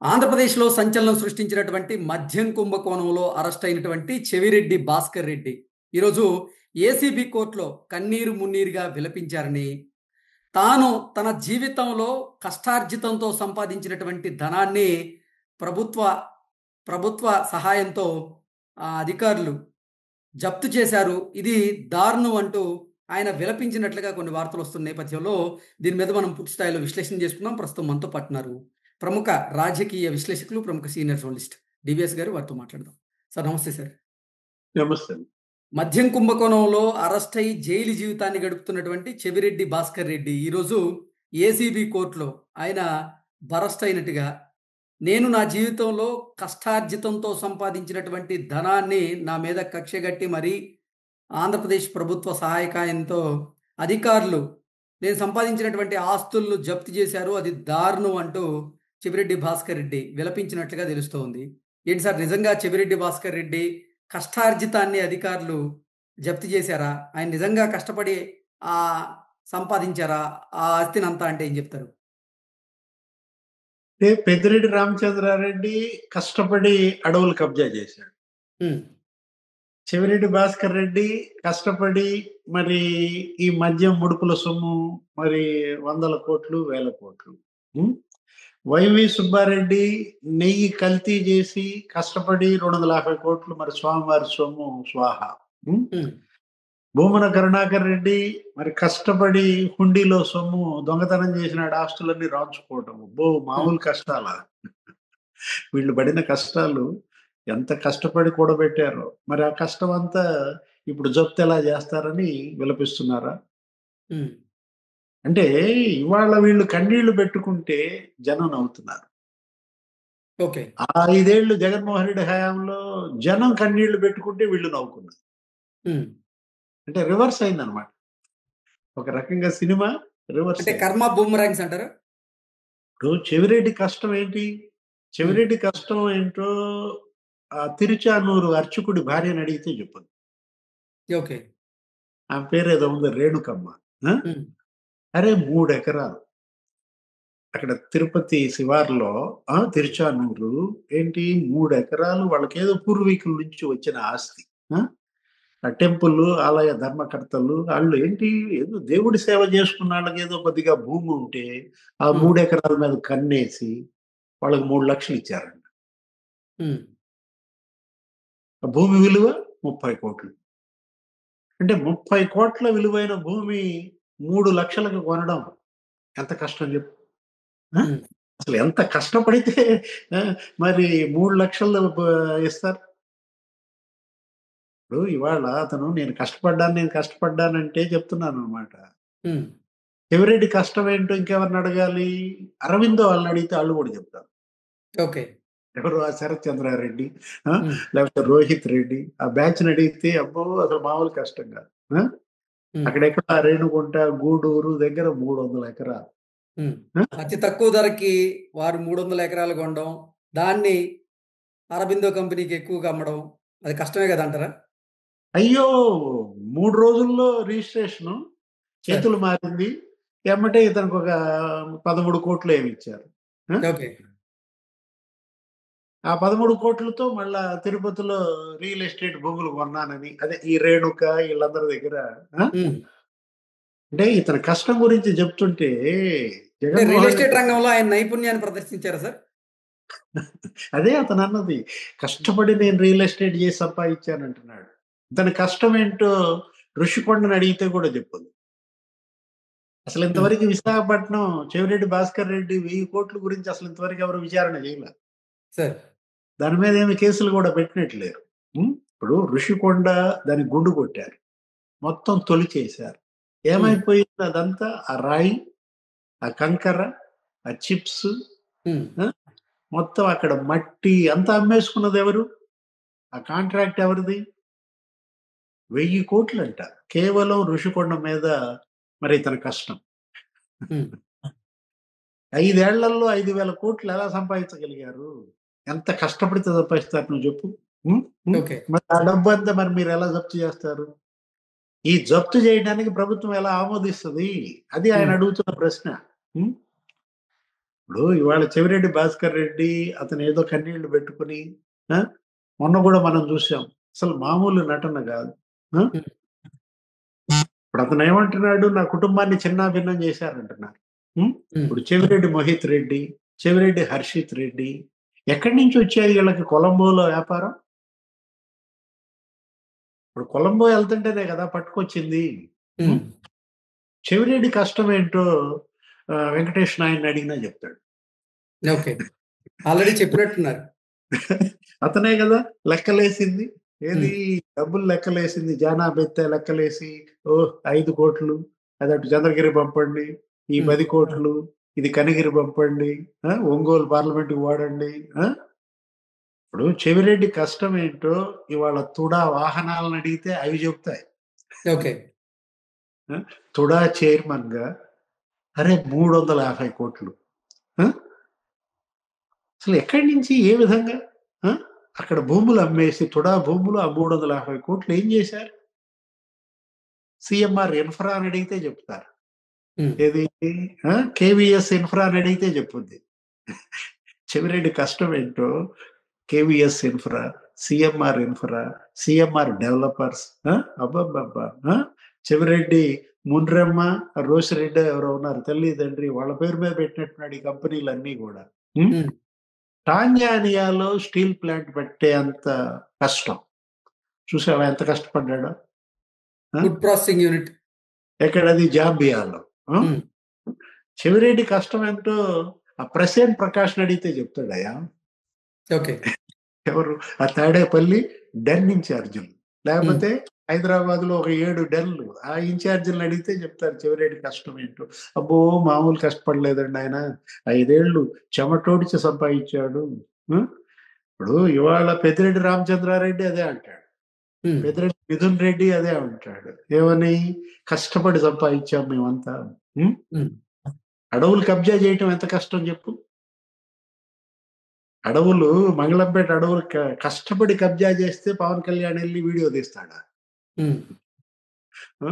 ఆంధ్రప్రదేశ్‌లో సంచలనం సృష్టించినటువంటి మద్యం కుంభకోణంలో అరెస్ట్ అయినటువంటి చెవిరెడ్డి భాస్కర్ రెడ్డి ఈరోజు ఏసీబీ కోర్టులో కన్నీరు మున్నీరుగా విలపించారని, తాను తన జీవితంలో కష్టార్జితంతో సంపాదించినటువంటి ధనాన్ని ప్రభుత్వ ప్రభుత్వ సహాయంతో అధికారులు జప్తు చేశారు. ఇది దారుణం అంటూ ఆయన విలపించినట్లుగా కొన్ని వార్తలు వస్తున్న నేపథ్యంలో దీని మీద మనం పూర్తి స్థాయిలో విశ్లేషణ చేసుకున్నాం. ప్రస్తుతం మనతో పాటున్నారు ప్రముఖ రాజకీయ విశ్లేషకులు, ప్రముఖ సీనియర్ జర్నలిస్ట్ డివిఎస్ గారు. వారితో మాట్లాడదాం. సార్ నమస్తే సార్. నమస్తే. మద్యం కుంభకోణంలో అరెస్ట్ అయి జైలు జీవితాన్ని గడుపుతున్నటువంటి చెవిరెడ్డి భాస్కర్ రెడ్డి ఈరోజు ఏసీబీ కోర్టులో ఆయన బరస్ట్ అయినట్టుగా, నేను నా జీవితంలో కష్టార్జితంతో సంపాదించినటువంటి ధనాన్ని నా మీద కక్షగట్టి మరీ ఆంధ్రప్రదేశ్ ప్రభుత్వ సహాయకాయంతో అధికారులు నేను సంపాదించినటువంటి ఆస్తులను జప్తు చేశారు, అది దారుణం అంటూ చెవిరెడ్డి భాస్కర్ రెడ్డి విలపించినట్లుగా తెలుస్తోంది. ఏంటి సార్, నిజంగా చెవిరెడ్డి భాస్కర్ రెడ్డి కష్టార్జితాన్ని అధికారులు జప్తు చేశారా? ఆయన నిజంగా కష్టపడి ఆ సంపాదించారా ఆ ఆస్తినంతా? అంటే ఏం చెప్తారు? పెద్దిరెడ్డి రామచంద్రారెడ్డి కష్టపడి అడవులు కబ్జా చేశాడు. చెవిరెడ్డి భాస్కర్ రెడ్డి కష్టపడి మరి ఈ మద్యం ముడుపుల సొమ్ము మరి 100 కోట్లు 1000 కోట్లు. వైవి సుబ్బారెడ్డి నెయ్యి కల్తీ చేసి కష్టపడి 250 కోట్లు మరి స్వామివారి సొమ్ము స్వాహ. భూమన కరుణాకర్ రెడ్డి మరి కష్టపడి హుండీలో సొమ్ము దొంగతనం చేసినాడు, ఆస్తులన్నీ రాల్చుకోవటం. మామూలు కష్టాల వీళ్ళు పడిన కష్టాలు ఎంత కష్టపడి కూడబెట్టారో. మరి ఆ కష్టం అంతా ఇప్పుడు జప్తు ఎలా చేస్తారని విలపిస్తున్నారా? అంటే ఇవాళ వీళ్ళు కన్నీళ్లు పెట్టుకుంటే జనం నవ్వుతున్నారు. ఓకే, 5 ఏళ్ళు జగన్మోహన్ రెడ్డి హయాంలో జనం కన్నీళ్లు పెట్టుకుంటే వీళ్ళు నవ్వుకున్నారు. అంటే రివర్స్ అయిందనమాట. ఒక రకంగా సినిమా రివర్స్. అంటే కర్మ బూమరాంగ్స్ అంటారు. ఇప్పుడు చెవిరెడ్డి కష్టం ఏంటి? చెవిరెడ్డి కష్టం ఏంటో తిరుచానూరు అర్చకుడి భార్యని అడిగితే చెప్పదు. ఓకే, ఆమె పేరు ఏదో ఉంది, రేణుకమ్మ. అరే 3 ఎకరాలు అక్కడ తిరుపతి శివార్లో తిరుచానూరు ఏంటి 3 ఎకరాలు వాళ్ళకేదో పూర్వీకుల నుంచి వచ్చిన ఆస్తి. ఆ టెంపుల్ ఆలయ ధర్మకర్తలు వాళ్ళు ఏంటి ఏదో దేవుడి సేవ చేసుకున్న వాళ్ళకి ఏదో కొద్దిగా భూమి ఉంటే ఆ 3 ఎకరాల మీద కన్నేసి వాళ్ళకి 3 లక్షలు ఇచ్చారంట. ఆ భూమి విలువ 30 కోట్లు. అంటే 30 కోట్ల విలువైన భూమి 3 లక్షలకు కొనడం ఎంత కష్టం చెప్పు. అసలు ఎంత కష్టపడితే మరి 3 లక్షలు ఇస్తారు? ఇప్పుడు ఇవాళ అతను నేను కష్టపడ్డానంటే చెప్తున్నాను అనమాట. చెవిరెడ్డి కష్టం ఏంటో ఇంకెవరిని అడగాలి? అరవిందో వాళ్ళని అడిగితే వాళ్ళు కూడా చెప్తారు. ఓకే, ఎవరు? ఆ శరత్ చంద్రారెడ్డి లేకపోతే రోహిత్ రెడ్డి ఆ బ్యాచ్ అడిగితే అబ్బో అసలు మామూలు కష్టం కాదు. అక్కడెక్కడ రేణుగుంట గూడూరు దగ్గర 300 ఎకరాలు. అతి తక్కువ ధరకి వారు 300 ఎకరాలు కొనడం, దాన్ని అరబిందో కంపెనీకి ఎక్కువగా అమ్మడం, అది కష్టమే కదా అంటారా? అయ్యో 3 రోజుల్లో రిజిస్ట్రేషన్ చేతులు మారింది. ఎమ్మటే ఇతనికి ఒక 13 కోట్లు ఏమి ఇచ్చారు. ఆ 13 కోట్లతో మళ్ళా తిరుపతిలో రియల్ ఎస్టేట్ భూములు కొన్నానని, అదే ఈ రేణుక వీళ్ళందరి దగ్గర. అంటే ఇతని కష్టం గురించి చెప్తుంటే రియల్ ఎస్టేట్ రంగంలో ఆయన నైపుణ్యాన్ని ప్రదర్శించారా సార్? అదే అతను అన్నది, కష్టపడి నేను రియల్ ఎస్టేట్ చేసి సంపాదించానంటున్నాడు. ఇతని కష్టం ఏంటో ఋషికొండని అడిగితే కూడా చెప్పదు. అసలు ఇంతవరకు విశాఖపట్నం చెవిరెడ్డి భాస్కర్ రెడ్డి 1000 కోట్ల గురించి అసలు ఇంతవరకు ఎవరు విచారణ చేయలేదు సార్. దాని మీద ఏమి కేసులు కూడా పెట్టినట్లేరు. ఇప్పుడు ఋషికొండ దాని గుండు కొట్టారు, మొత్తం తొలి చేశారు. ఏమైపోయింది అదంతా? ఆ రాయి, ఆ కంకర, ఆ చిప్స్, మొత్తం అక్కడ మట్టి అంతా అమ్మేసుకున్నది ఎవరు? ఆ కాంట్రాక్ట్ ఎవరిది? 1000 కోట్లు అంట కేవలం ఋషికొండ మీద. మరి ఇతని కష్టం 5 ఏళ్లలో 5,000 కోట్లు ఎలా సంపాదించగలిగారు? ఎంత కష్టపడితే సంపాదిస్తారు నువ్వు చెప్పు. మరి ఆ డబ్బు అంతా మరి మీరు ఎలా జప్తు చేస్తారు? ఈ జప్తు చేయడానికి ప్రభుత్వం ఎలా ఆమోదిస్తుంది? అది ఆయన అడుగుతున్న ప్రశ్న. ఇప్పుడు ఇవాళ చెవిరెడ్డి భాస్కర్ రెడ్డి అతను ఏదో కన్నీళ్లు పెట్టుకుని ఆ, మొన్న కూడా మనం చూసాం. అసలు మామూలు నటన కాదు. ఆ? ఉమ్, ఇప్పుడు అతను ఏమంటున్నాడు, నా కుటుంబాన్ని చిన్నాభిన్నం చేశారంటున్నారు. ఉం? ఉమ్, ఇప్పుడు చెవిరెడ్డి మోహిత్ రెడ్డి, చెవిరెడ్డి హర్షిత్ రెడ్డి ఎక్కడి నుంచి వచ్చాయి వీళ్ళకి కొలంబోలో వ్యాపారం? ఇప్పుడు కొలంబో వెళ్తుంటేనే కదా పట్టుకొచ్చింది. ఉం? ఉమ్. చెవిరెడ్డి కష్టం ఏంటో వెంకటేష్ నాయుడిని అడిగినా చెప్తాడు. ఓకే, ఆల్రెడీ చెప్పినట్టున్నారు. అతనే కదా లెక్కలేసింది. ఏది ఉమ్, డబ్బులు లెక్కలేసింది, జానా బెత్తే లెక్కలేసి, ఓ 5 కోట్లు అదటు చంద్రగిరి పంపండి, ఈ ఉమ్, 10 కోట్లు ఇది కనిగిరి పంపండి, ఒంగోలు పార్లమెంట్కి వాడండి. ఇప్పుడు చెవిరెడ్డి కష్టం ఏంటో ఇవాళ తుడా వాహనాలను అడిగితే అవి చెప్తాయి. ఓకే. ఆ, తుడా చైర్మన్ గా అరే 350 కోట్లు, ఆ? అసలు ఎక్కడి నుంచి ఏ విధంగా ఆ? అక్కడ భూములు అమ్మేసి తుడా భూములు ఆ 350 కోట్లు ఏం చేశారు? సిఎంఆర్ ఇన్ఫ్రా అని అడిగితే చెప్తారు. ఉమ్, ఏది కేవీఎస్ ఇన్ఫ్రా అని అడిగితే చెప్పుద్ది. చెవిరెడ్డి కష్టం ఏంటో KVS infra, CMR infra, CMR developers. అబ్బబ్బబ్బా. చెవిరెడ్డి మున్రెమ్మ, రోసిరెడ్డి ఎవరో ఉన్నారు తల్లి తండ్రి, వాళ్ళ పేరు మీద పెట్టినట్టున్నాడు ఈ కంపెనీలన్నీ కూడా. ఉం? ఉమ్. టాంజానియాలో స్టీల్ ప్లాంట్ పెట్టే అంత కష్టం చూసావా? ఎంత కష్టపడ్డాడో. Food processing unit. ఎక్కడది? జాంబియాలో. ఆ? ఉమ్, చెవిరెడ్డి కష్టం ఏంటో ఆ ప్రసేన్ ప్రకాష్ అడిగితే చెప్తాడయ్యా. ఓకే. ఎవరు? ఆ తాడేపల్లి డెన్ ఇన్ఛార్జీలు, ఉమ్, లేకపోతే హైదరాబాద్ లో ఒక 7 డెన్లు, ఆ ఇన్ఛార్జీలను అడిగితే చెప్తారు చెవిరెడ్డి కష్టం ఏంటో. అబ్బో మామూలు కష్టపడలేదండి ఆయన, 5 ఏళ్ళు చెమటోడిచి సంపాదించాడు. ఆ? ఇప్పుడు ఇవాళ పెద్దిరెడ్డి రామచంద్రారెడ్డి అదే అంటాడు, ఉమ్, పెద్దిరెడ్డి మిథున్ రెడ్డి అదే అంటాడు. ఏమని? కష్టపడి సంపాదించాం మేమంతా. ఉం? ఉమ్. అడవులు కబ్జా చేయటం ఎంత కష్టం చెప్పు? అడవులు, మంగళంపేట అడవులు కష్టపడి కబ్జా చేస్తే పవన్ కళ్యాణ్ వెళ్ళి వీడియో తీస్తాడా? ఉమ్. ఆ?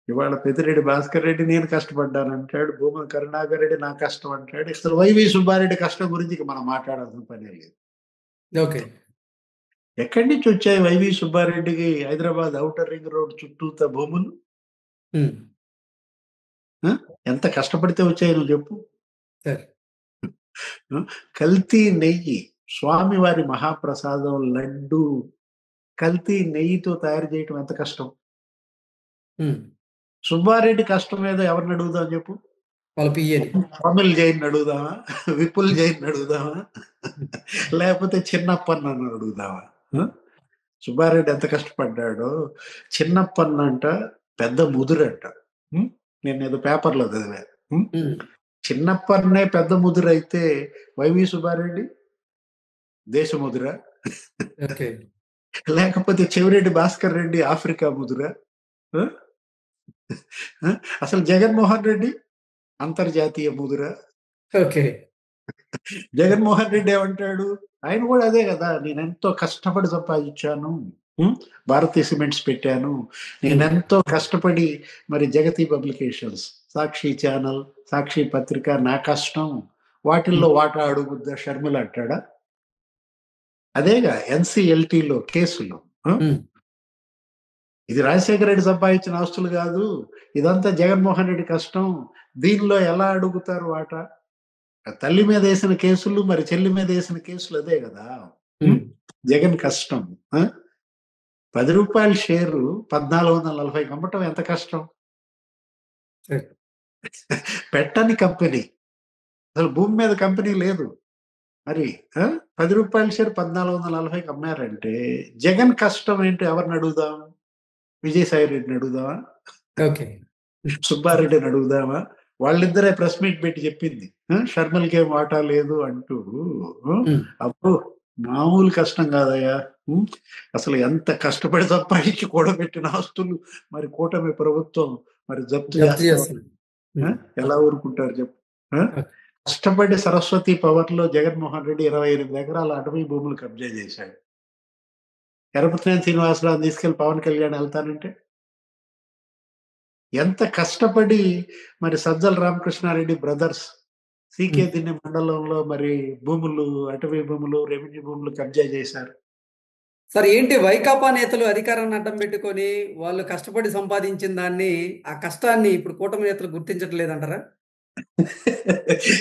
ఇవాళ పెద్దిరెడ్డి భాస్కర్ రెడ్డి నేను కష్టపడ్డాను అంటాడు, భూమన కరుణాకర్ రెడ్డి నా కష్టం అంటాడు. అసలు వైవి సుబ్బారెడ్డి కష్టం గురించి ఇక మనం మాట్లాడాల్సిన పని లేదు. ఓకే. ఎక్కడి నుంచి వచ్చాయి వైవి సుబ్బారెడ్డికి హైదరాబాద్ ఔటర్ రింగ్ రోడ్ చుట్టూత భూములు? ఉమ్. ఆ? ఎంత కష్టపడితే వచ్చాయి నువ్వు చెప్పు? సరే. ఆ? కల్తీ నెయ్యి, స్వామివారి మహాప్రసాదం లడ్డు కల్తీ నెయ్యితో తయారు చేయటం ఎంత కష్టం? ఉమ్. సుబ్బారెడ్డి కష్టం ఏదో ఎవరిని అడుగుదాం చెప్పు? వాళ్ళ పియ్యని. అమిల్ జైన్ అడుగుదామా? విపుల్ జైన్ అడుగుదామా? లేకపోతే చిన్నప్పన్న అడుగుదామా? ఆ? సుబ్బారెడ్డి ఎంత కష్టపడ్డాడో. చిన్నప్పన్న అంట పెద్ద ముదురంట. ఉం? నేను ఏదో పేపర్లో చదివా. ఉం? ఉమ్. చిన్నప్పన్నే పెద్ద ముదురైతే వైవి సుబ్బారెడ్డి దేశ ముదుర, ఓకే. లేకపోతే చెవిరెడ్డి భాస్కర్ రెడ్డి ఆఫ్రికా ముదుర? ఆ? ఆ? అసలు జగన్మోహన్ రెడ్డి అంతర్జాతీయ ముదుర? ఓకే. జగన్మోహన్ రెడ్డి ఏమంటాడు? ఆయన కూడా అదే కదా, నేను ఎంతో కష్టపడి సంపాదించాను, ఉం? భారతీయ సిమెంట్స్ పెట్టాను, ఉమ్, నేనెంతో కష్టపడి, మరి జగతి పబ్లికేషన్స్, సాక్షి ఛానల్, సాక్షి పత్రిక నా కష్టం, వాటిల్లో ఉమ్, వాటా అడుగుద్దా షర్మిల అంటాడా? అదేగా ఎన్సిఎల్టీలో కేసులు. ఆ? ఉమ్. ఇది రాజశేఖర రెడ్డి సంపాదించిన ఆస్తులు కాదు, ఇదంతా జగన్మోహన్ రెడ్డి కష్టం, దీనిలో ఎలా అడుగుతారు వాటా? తల్లి మీద వేసిన కేసులు, మరి చెల్లి మీద వేసిన కేసులు అదే కదా. ఉం? ఉమ్. జగన్ కష్టం. ఆ? 10 రూపాయల షేరు 1440 అమ్మటం ఎంత కష్టం? సరే. పెట్టని కంపెనీ, అసలు భూమి మీద కంపెనీ లేదు. మరి ఆ? 10 రూపాయల షేర్ 1440 అమ్మారంటే జగన్ కష్టం ఏంటో ఎవరిని అడుగుదాం? విజయసాయి రెడ్డిని అడుగుదామా? ఓకే. సుబ్బారెడ్డిని అడుగుదామా? వాళ్ళిద్దరే ప్రెస్ మీట్ పెట్టి చెప్పింది, షర్మిలకి ఏం వాటా లేదు అంటూ. ఉమ్. అప్పుడు మామూలు కష్టం కాదయ్యా. ఉం? అసలు ఎంత కష్టపడి సంపాదించి కూడబెట్టిన ఆస్తులు మరి కూటమి ప్రభుత్వం మరి జప్తు జప్తు చేస్తాం. చేస్తాను. ఉమ్. ఎలా ఊరుకుంటారు చెప్పు? ఓకే. కష్టపడి సరస్వతి పవర్ లో జగన్మోహన్ రెడ్డి 28 ఎకరాల అటవీ భూములు కబ్జా చేశాడు. ఎరపతినేని శ్రీనివాసరావు తీసుకెళ్లి పవన్ కళ్యాణ్ వెళ్తానంటే ఎంత కష్టపడి మరి సజ్జల రామకృష్ణారెడ్డి బ్రదర్స్ సీకే దిన్నె మండలంలో మరి భూములు, అటవీ భూములు, రెవెన్యూ భూములు కబ్జా చేశారు. సార్ ఏంటి వైకాపా నేతలు అధికారాన్ని అడ్డం పెట్టుకొని వాళ్ళు కష్టపడి సంపాదించిన దాన్ని, ఆ కష్టాన్ని ఇప్పుడు కూటమి నేతలు గుర్తించట్లేదంటారా?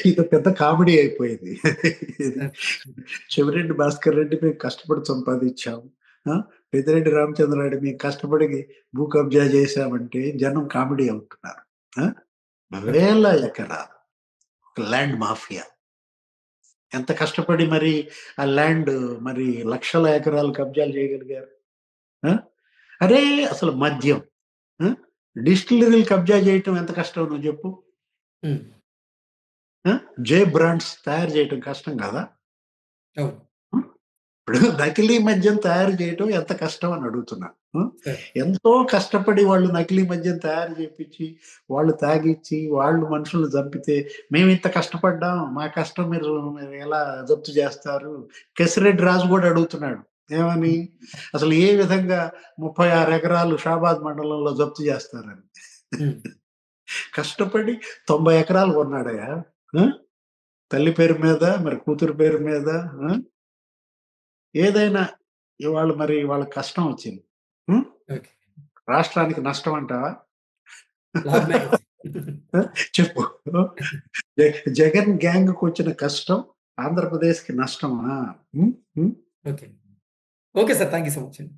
ఇది పెద్ద కామెడీ అయిపోయింది. చెవిరెడ్డి భాస్కర్ రెడ్డి మేము కష్టపడి సంపాదించాము. పెద్దిరెడ్డి రామచంద్రారెడ్డి మేము కష్టపడి భూ కబ్జా చేశామంటే జనం కామెడీ అవుతున్నారు. ఆ! వేల ఎకరాలు ల్యాండ్ మాఫియా. ఎంత కష్టపడి మరి ఆ ల్యాండ్ మరి లక్షల ఎకరాలు కబ్జాలు చేయగలిగారు. ఆ! అరే! అసలు మద్యం, ఆ! డిస్టిల్లరీలు కబ్జా చేయటం ఎంత కష్టం నువ్వు చెప్పు? హ్మ్. జే బ్రాండ్స్ తయారు చేయటం కష్టం కాదా? అవును. ఇప్పుడు నకిలీ మద్యం తయారు చేయటం ఎంత కష్టం అని అడుగుతున్నా. సార్. ఎంతో కష్టపడి వాళ్ళు నకిలీ మద్యం తయారు చేపిచ్చి, వాళ్ళు తాగిచ్చి, వాళ్ళు మనుషుల్ని చంపితే, మేమింత కష్టపడ్డాం. మా కష్టం మీరు ఎలా జప్తు చేస్తారు? కేశిరెడ్డి రాజు కూడా అడుగుతున్నాడు. ఏమని? అసలు ఏ విధంగా 36 ఎకరాలు షాబాద్ మండలంలో జప్తు చేస్తారని. హ్మ్. కష్టపడి 90 ఎకరాలు కొన్నాడయ్యా. ఆ! తల్లి పేరు మీద, మరి కూతురు పేరు మీద. ఆ! ఏదైనా ఇవాళ మరి వాళ్ళ కష్టం వచ్చింది. హ్మ్. ఓకే. రాష్ట్రానికి నష్టం అంటావా? లాభమే కదా! ఆ! చెప్పు. జగన్ గ్యాంగ్‌కొచ్చిన కష్టం ఆంధ్రప్రదేశ్‌కి నష్టమా? హ్మ్. హ్మ్. Okay. Okay sir. Thank you so much అండి.